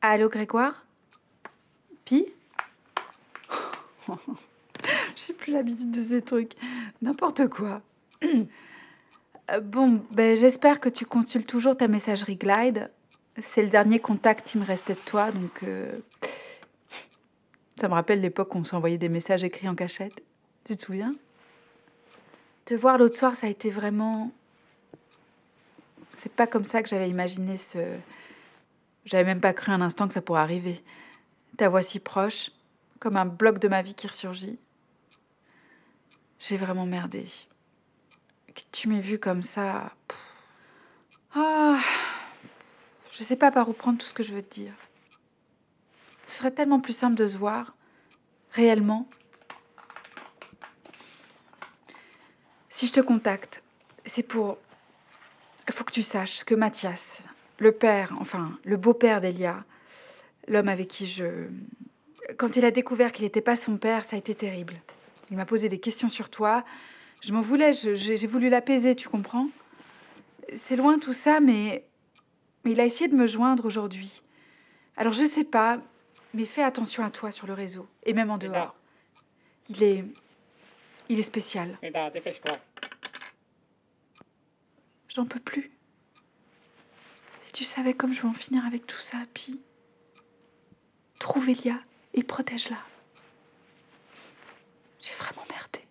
Allô, Grégoire? Pi? J'ai plus l'habitude de ces trucs. N'importe quoi. J'espère que tu consultes toujours ta messagerie Glide. C'est le dernier contact qui me restait de toi, donc ça me rappelle l'époque où on s'envoyait des messages écrits en cachette. Tu te souviens? Te voir l'autre soir, ça a été vraiment... C'est pas comme ça que j'avais imaginé ce... J'avais même pas cru un instant que ça pourrait arriver. Ta voix si proche, comme un bloc de ma vie qui ressurgit. J'ai vraiment merdé. Que tu m'aies vue comme ça... Ah, je sais pas par où prendre tout ce que je veux te dire. Ce serait tellement plus simple de se voir, réellement. Si je te contacte, c'est pour... Il faut que tu saches que Mathias, le père, enfin, le beau-père d'Elia, l'homme avec qui je... Quand il a découvert qu'il n'était pas son père, ça a été terrible. Il m'a posé des questions sur toi. Je m'en voulais, j'ai voulu l'apaiser, tu comprends? C'est loin tout ça, mais il a essayé de me joindre aujourd'hui. Alors je sais pas, mais fais attention à toi sur le réseau, et même en dehors. Il est spécial. Dépêche-toi. J'en peux plus. Si tu savais comme je vais en finir avec tout ça, Pi. Trouve Elia et protège-la. J'ai vraiment merdé.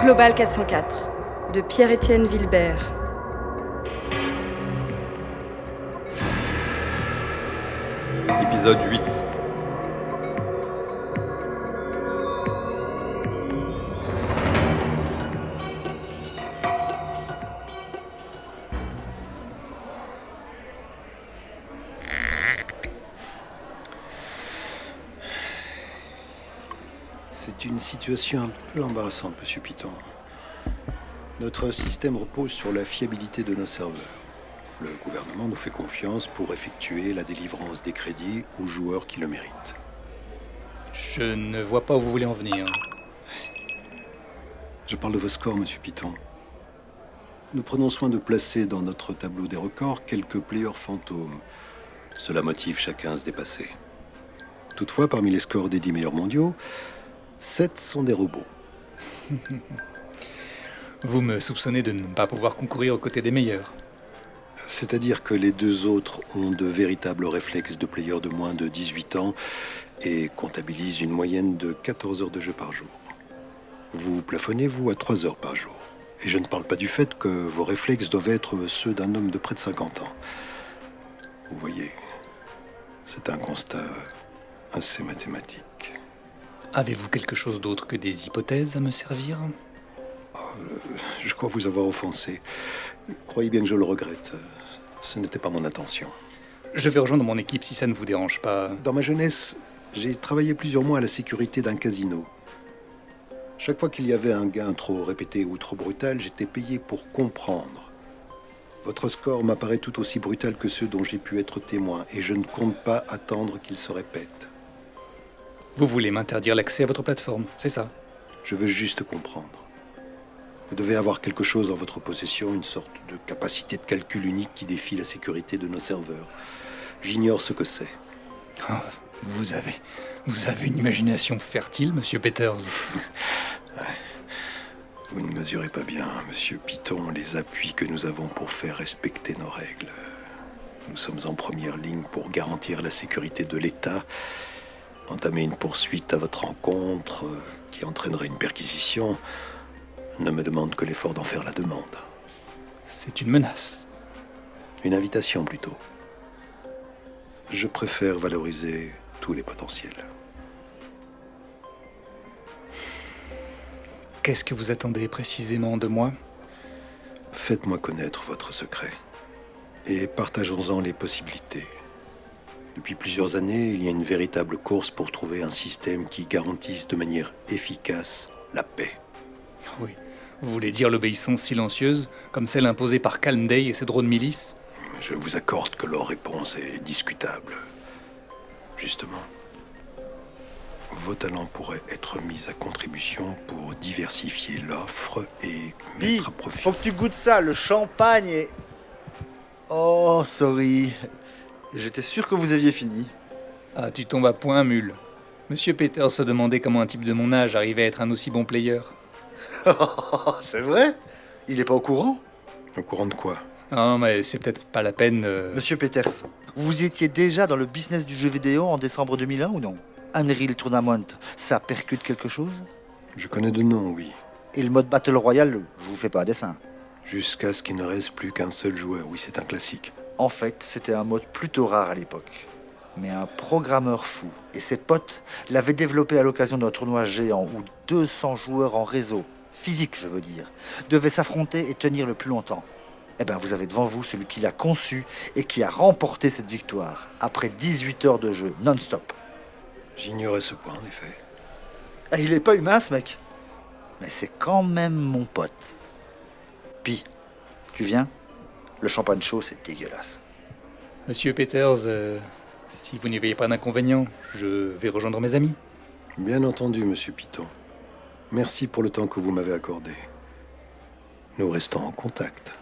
Global 404 de Pierre-Étienne Wilbert. Épisode 8. C'est une situation un peu embarrassante, Monsieur Piton. Notre système repose sur la fiabilité de nos serveurs. Le gouvernement nous fait confiance pour effectuer la délivrance des crédits aux joueurs qui le méritent. Je ne vois pas où vous voulez en venir. Je parle de vos scores, Monsieur Piton. Nous prenons soin de placer dans notre tableau des records quelques players fantômes. Cela motive chacun à se dépasser. Toutefois, parmi les scores des 10 meilleurs mondiaux, 7 sont des robots. Vous me soupçonnez de ne pas pouvoir concourir aux côtés des meilleurs. C'est-à-dire que les deux autres ont de véritables réflexes de players de moins de 18 ans et comptabilisent une moyenne de 14 heures de jeu par jour. Vous plafonnez, vous, à 3 heures par jour. Et je ne parle pas du fait que vos réflexes doivent être ceux d'un homme de près de 50 ans. Vous voyez, c'est un constat assez mathématique. Avez-vous quelque chose d'autre que des hypothèses à me servir ? Je crois vous avoir offensé. Croyez bien que je le regrette. Ce n'était pas mon intention. Je vais rejoindre mon équipe si ça ne vous dérange pas. Dans ma jeunesse, j'ai travaillé plusieurs mois à la sécurité d'un casino. Chaque fois qu'il y avait un gain trop répété ou trop brutal, j'étais payé pour comprendre. Votre score m'apparaît tout aussi brutal que ceux dont j'ai pu être témoin, et je ne compte pas attendre qu'il se répète. Vous voulez m'interdire l'accès à votre plateforme, c'est ça ? Je veux juste comprendre. Vous devez avoir quelque chose en votre possession, une sorte de capacité de calcul unique qui défie la sécurité de nos serveurs. J'ignore ce que c'est. Oh, vous avez une imagination fertile, Monsieur Peters. Vous ne mesurez pas bien, Monsieur Piton, les appuis que nous avons pour faire respecter nos règles. Nous sommes en première ligne pour garantir la sécurité de l'État. Entamer une poursuite à votre encontre qui entraînerait une perquisition ne me demande que l'effort d'en faire la demande. C'est une menace. Une invitation plutôt. Je préfère valoriser tous les potentiels. Qu'est-ce que vous attendez précisément de moi ? Faites-moi connaître votre secret et partageons-en les possibilités. Depuis plusieurs années, il y a une véritable course pour trouver un système qui garantisse de manière efficace la paix. Oui. Vous voulez dire l'obéissance silencieuse, comme celle imposée par Calm Day et ses drones milices ? Je vous accorde que leur réponse est discutable. Justement. vos talents pourraient être mis à contribution pour diversifier l'offre et Pi, mettre à profit. faut que tu goûtes ça, le champagne et... Oh, sorry. J'étais sûr que vous aviez fini. Ah, tu tombes à point, mule. Monsieur Peters se demandait comment un type de mon âge arrivait à être un aussi bon player. C'est vrai? Il est pas au courant? Au courant de quoi? Non, mais c'est peut-être pas la peine... Monsieur Peters, vous étiez déjà dans le business du jeu vidéo en décembre 2001 ou non? Unreal Tournament, ça percute quelque chose? Je connais de nom, oui. Et le mode Battle Royale, je vous fais pas un dessin. Jusqu'à ce qu'il ne reste plus qu'un seul joueur. Oui, c'est un classique. En fait, c'était un mode plutôt rare à l'époque. Mais un programmeur fou et ses potes l'avaient développé à l'occasion d'un tournoi géant où 200 joueurs en réseau, physique je veux dire, devaient s'affronter et tenir le plus longtemps. Eh bien, vous avez devant vous celui qui l'a conçu et qui a remporté cette victoire après 18 heures de jeu non-stop. J'ignorais ce point, en effet. Ah, il est pas humain ce mec. Mais c'est quand même mon pote. Pi, tu viens? Le champagne chaud, c'est dégueulasse. Monsieur Peters, si vous n'y voyez pas d'inconvénient, je vais rejoindre mes amis. Bien entendu, monsieur Piton. Merci pour le temps que vous m'avez accordé. Nous restons en contact.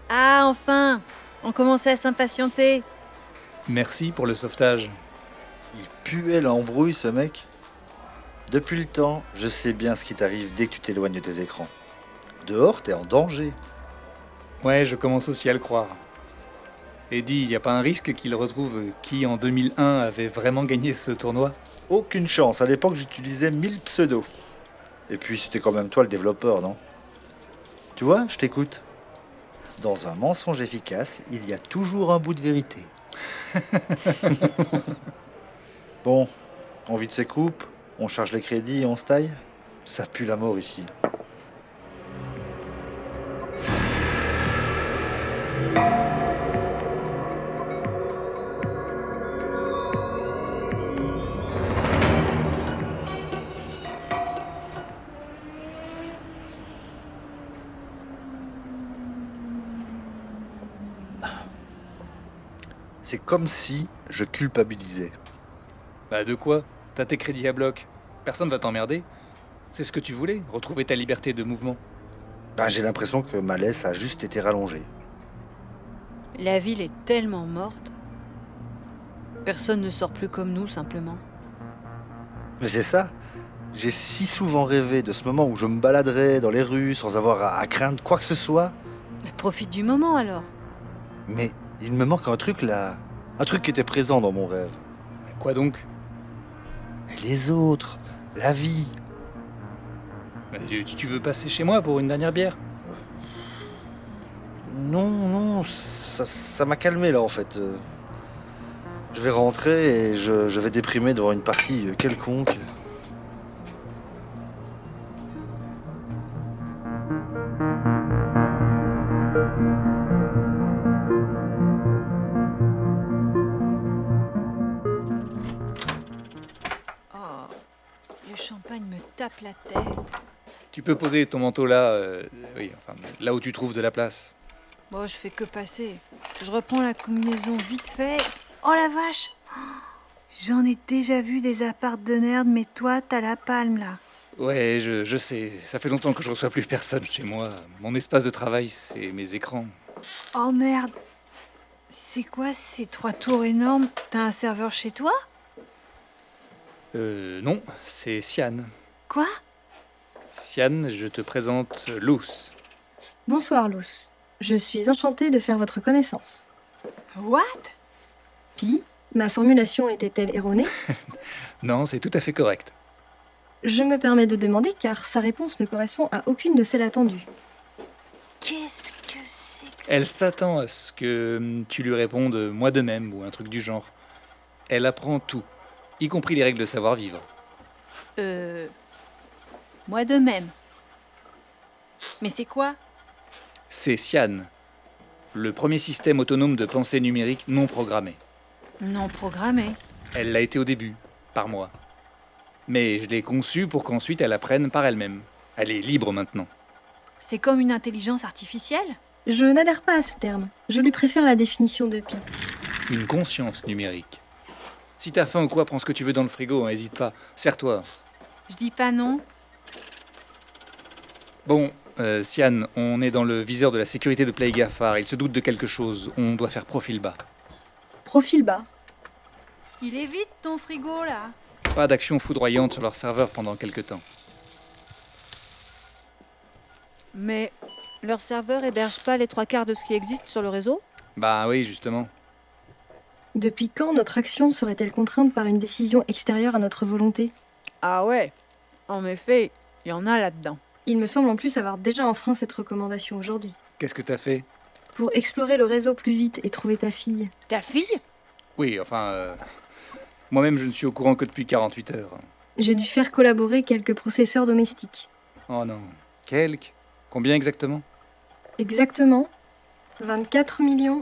Ah, enfin! On commençait à s'impatienter. Merci pour le sauvetage. Il puait l'embrouille, ce mec. Depuis le temps, je sais bien ce qui t'arrive dès que tu t'éloignes de tes écrans. Dehors, t'es en danger. Ouais, je commence aussi à le croire. Eddie, y a pas un risque qu'il retrouve qui, en 2001, avait vraiment gagné ce tournoi? Aucune chance. À l'époque, j'utilisais 1000 pseudos. Et puis, c'était quand même toi le développeur, non? Tu vois, je t'écoute. Dans un mensonge efficace, il y a toujours un bout de vérité. Bon, on vide ses coupes, on charge les crédits et on se taille. Ça pue la mort ici. C'est comme si je culpabilisais. Bah de quoi? T'as tes crédits à bloc. Personne va t'emmerder. C'est ce que tu voulais, retrouver ta liberté de mouvement. Ben, j'ai l'impression que ma laisse a juste été rallongée. La ville est tellement morte. Personne ne sort plus comme nous, simplement. Mais c'est ça. J'ai si souvent rêvé de ce moment où je me baladerais dans les rues sans avoir à craindre quoi que ce soit. Mais profite du moment, alors. Mais il me manque un truc là. Un truc qui était présent dans mon rêve. Mais quoi donc? Les autres, la vie. Bah, tu veux passer chez moi pour une dernière bière? Non, ça m'a calmé là en fait. Je vais rentrer et je vais déprimer devant une partie quelconque. Oh, le champagne me tape la tête. Tu peux poser ton manteau là, oui, enfin, là où tu trouves de la place. Bon, je fais que passer. Je reprends la combinaison vite fait. Oh la vache! Oh, j'en ai déjà vu des apparts de merde, mais toi, t'as la palme là. Ouais, je sais, ça fait longtemps que je reçois plus personne chez moi. Mon espace de travail, c'est mes écrans. Oh merde! C'est quoi ces 3 tours énormes? T'as un serveur chez toi? Non, c'est Sian. Quoi? Sian, je te présente Luce. Bonsoir, Luce. Je suis enchantée de faire votre connaissance. What? Pi, ma formulation était-elle erronée? Non, c'est tout à fait correct. Je me permets de demander car sa réponse ne correspond à aucune de celles attendues. Qu'est-ce que c'est que ça? Elle s'attend à ce que tu lui répondes moi de même ou un truc du genre. Elle apprend tout, y compris les règles de savoir-vivre. Moi de même. Mais c'est quoi? C'est Sian, le premier système autonome de pensée numérique non programmé. Non programmé. Elle l'a été au début, par moi. Mais je l'ai conçue pour qu'ensuite elle apprenne par elle-même. Elle est libre maintenant. C'est comme une intelligence artificielle? Je n'adhère pas à ce terme. Je lui préfère la définition de Pi. Une conscience numérique. Si t'as faim ou quoi, prends ce que tu veux dans le frigo, hésite pas. Serre-toi. Je dis pas non. Bon, Sian, on est dans le viseur de la sécurité de Play Gafar. Il se doute de quelque chose. On doit faire profil bas. Profil bas. Il est vide ton frigo là. Pas d'action foudroyante sur leur serveur pendant quelque temps. Mais leur serveur héberge pas les 3/4 de ce qui existe sur le réseau? Bah oui, justement. Depuis quand notre action serait-elle contrainte par une décision extérieure à notre volonté? Ah ouais, en effet, il y en a là-dedans. Il me semble en plus avoir déjà enfreint cette recommandation aujourd'hui. Qu'est-ce que t'as fait? Pour explorer le réseau plus vite et trouver ta fille. Ta fille? Oui, enfin... moi-même, je ne suis au courant que depuis 48 heures. J'ai dû faire collaborer quelques processeurs domestiques. Oh non. Quelques? Combien exactement? Exactement 24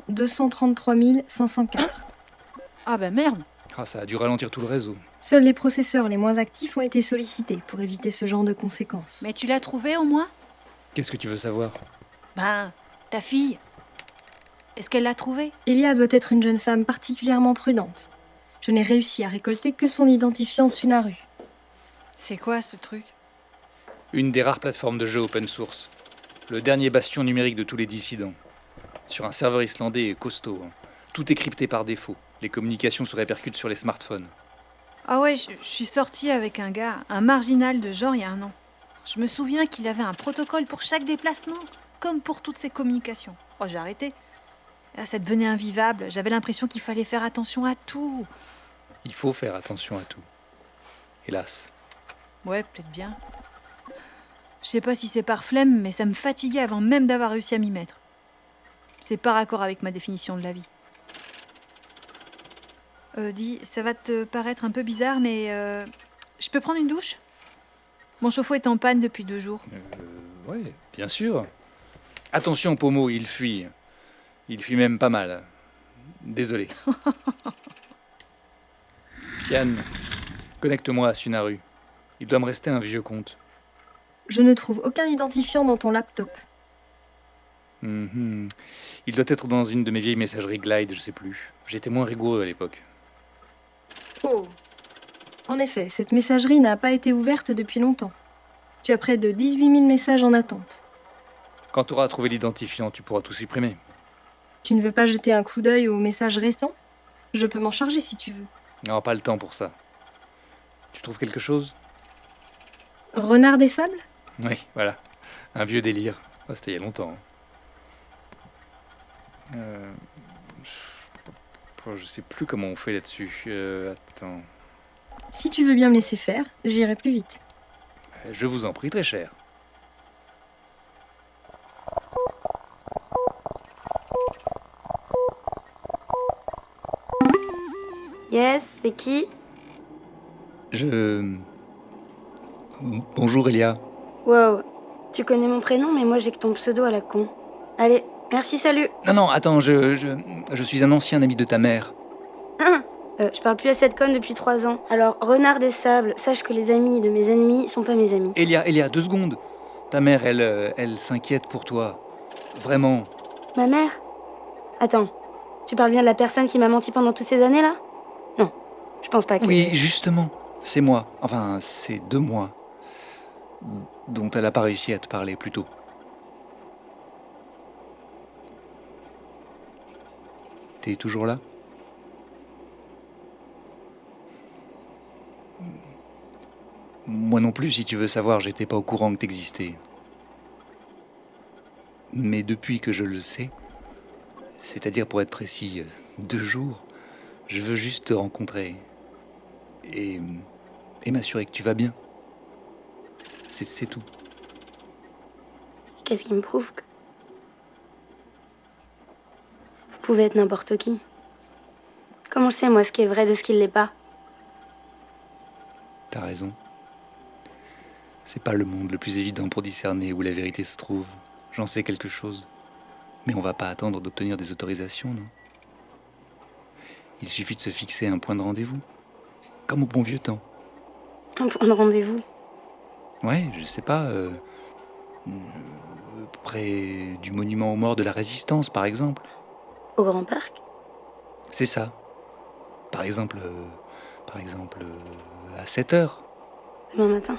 233 504. Ah bah merde. Ah, ça a dû ralentir tout le réseau. Seuls les processeurs les moins actifs ont été sollicités pour éviter ce genre de conséquences. Mais tu l'as trouvée au moins? Qu'est-ce que tu veux savoir? Ben, ta fille. Est-ce qu'elle l'a trouvée? Elia doit être une jeune femme particulièrement prudente. Je n'ai réussi à récolter que son identifiant Sunaru. C'est quoi ce truc? Une des rares plateformes de jeu open source. Le dernier bastion numérique de tous les dissidents. Sur un serveur islandais et costaud. Tout est crypté par défaut. Les communications se répercutent sur les smartphones. Ah ouais, je suis sortie avec un gars, un marginal de genre il y a un an. Je me souviens qu'il avait un protocole pour chaque déplacement, comme pour toutes ses communications. Oh, j'ai arrêté. Là, ça devenait invivable. J'avais l'impression qu'il fallait faire attention à tout. Il faut faire attention à tout. Hélas. Ouais, peut-être bien. Je sais pas si c'est par flemme, mais ça me fatiguait avant même d'avoir réussi à m'y mettre. C'est pas raccord avec ma définition de la vie. Dis, ça va te paraître un peu bizarre, mais je peux prendre une douche? Mon chauffe-eau est en panne depuis 2 jours. Ouais, bien sûr. Attention, Pomo, il fuit. Il fuit même pas mal. Désolé. Sian, connecte-moi à Sunaru. Il doit me rester un vieux compte. Je ne trouve aucun identifiant dans ton laptop. Il doit être dans une de mes vieilles messageries Glide, je sais plus. J'étais moins rigoureux à l'époque. Oh. En effet, cette messagerie n'a pas été ouverte depuis longtemps. Tu as près de 18 000 messages en attente. Quand tu auras trouvé l'identifiant, tu pourras tout supprimer. Tu ne veux pas jeter un coup d'œil aux messages récents? Je peux m'en charger si tu veux. Non, pas le temps pour ça. Tu trouves quelque chose? Renard des sables? Oui, voilà. Un vieux délire. Oh, c'était il y a longtemps. Je sais plus comment on fait là-dessus. Attends. Si tu veux bien me laisser faire, j'irai plus vite. Je vous en prie, très cher. Yes, c'est qui? Bonjour, Elia. Wow, tu connais mon prénom, mais moi j'ai que ton pseudo à la con. Allez, merci, salut. Non, attends, je suis un ancien ami de ta mère. Je parle plus à cette conne depuis 3 ans. Alors, renard des sables, sache que les amis de mes ennemis sont pas mes amis. Elia, 2 secondes. Ta mère, elle s'inquiète pour toi. Vraiment. Ma mère? Attends, tu parles bien de la personne qui m'a menti pendant toutes ces années-là? Non, je pense pas que... Oui, justement, c'est moi. Enfin, c'est de moi. Dont elle a pas réussi à te parler plus tôt. T'es toujours là? Moi non plus, si tu veux savoir, j'étais pas au courant que t'existais. Mais depuis que je le sais, c'est-à-dire pour être précis, 2 jours, je veux juste te rencontrer et m'assurer que tu vas bien. C'est tout. Qu'est-ce qui me prouve que... Vous pouvez être n'importe qui. Comment je sais, moi, ce qui est vrai de ce qui l'est pas? T'as raison. C'est pas le monde le plus évident pour discerner où la vérité se trouve. J'en sais quelque chose. Mais on va pas attendre d'obtenir des autorisations, non? Il suffit de se fixer un point de rendez-vous. Comme au bon vieux temps. Un point de rendez-vous? Ouais, je sais pas. Près du monument aux morts de la Résistance, par exemple. Au Grand Parc? C'est ça. Par exemple, à 7 heures. Demain matin.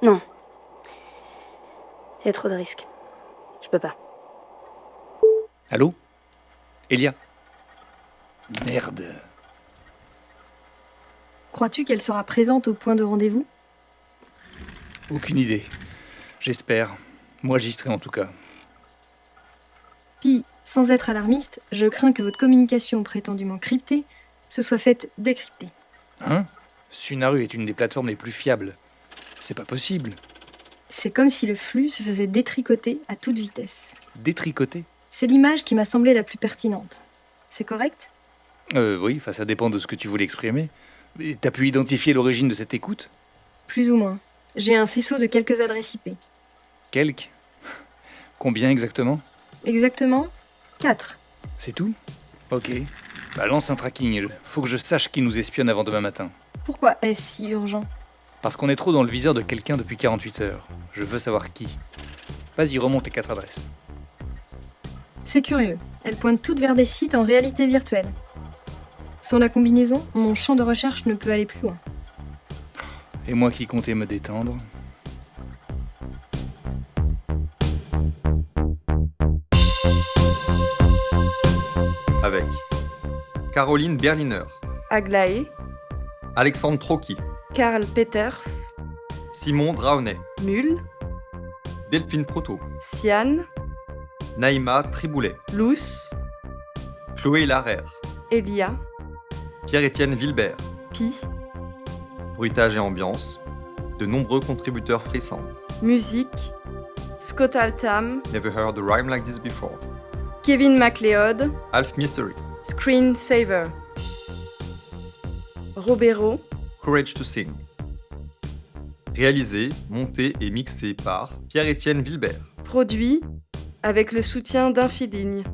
Non. Il y a trop de risques. Je peux pas. Allô? Elia? Merde. Crois-tu qu'elle sera présente au point de rendez-vous? Aucune idée. J'espère. Moi, j'y serai en tout cas. Puis, sans être alarmiste, je crains que votre communication prétendument cryptée se soit faite décrypter. Hein? Sunaru est une des plateformes les plus fiables. C'est pas possible. C'est comme si le flux se faisait détricoter à toute vitesse. Détricoter? C'est l'image qui m'a semblé la plus pertinente. C'est correct? Oui, ça dépend de ce que tu voulais exprimer. Et t'as pu identifier l'origine de cette écoute? Plus ou moins. J'ai un faisceau de quelques adresses IP. Quelques? Combien exactement? Exactement 4. C'est tout? Ok. Lance un tracking. Faut que je sache qui nous espionne avant demain matin. Pourquoi est-ce si urgent? Parce qu'on est trop dans le viseur de quelqu'un depuis 48 heures. Je veux savoir qui. Vas-y, remonte les 4 adresses. C'est curieux. Elles pointent toutes vers des sites en réalité virtuelle. Sans la combinaison, mon champ de recherche ne peut aller plus loin. Et moi qui comptais me détendre. Avec Caroline Berliner, Aglaé, Alexandre Trocky, Karl Peters, Simon Draunet, Mul, Delphine Proto, Sian, Naïma Triboulet, Luce, Chloé Larère, Elia, Pierre-Étienne Vilbert. Pi, Bruitage et ambiance, de nombreux contributeurs frissants. musique, Scott Altham, Never heard a rhyme like this before. Kevin MacLeod, Alf Mystery, Screensaver, Robero, Courage to Sing. Réalisé, monté et mixé par Pierre-Étienne Vilbert. produit avec le soutien d'Infiligne.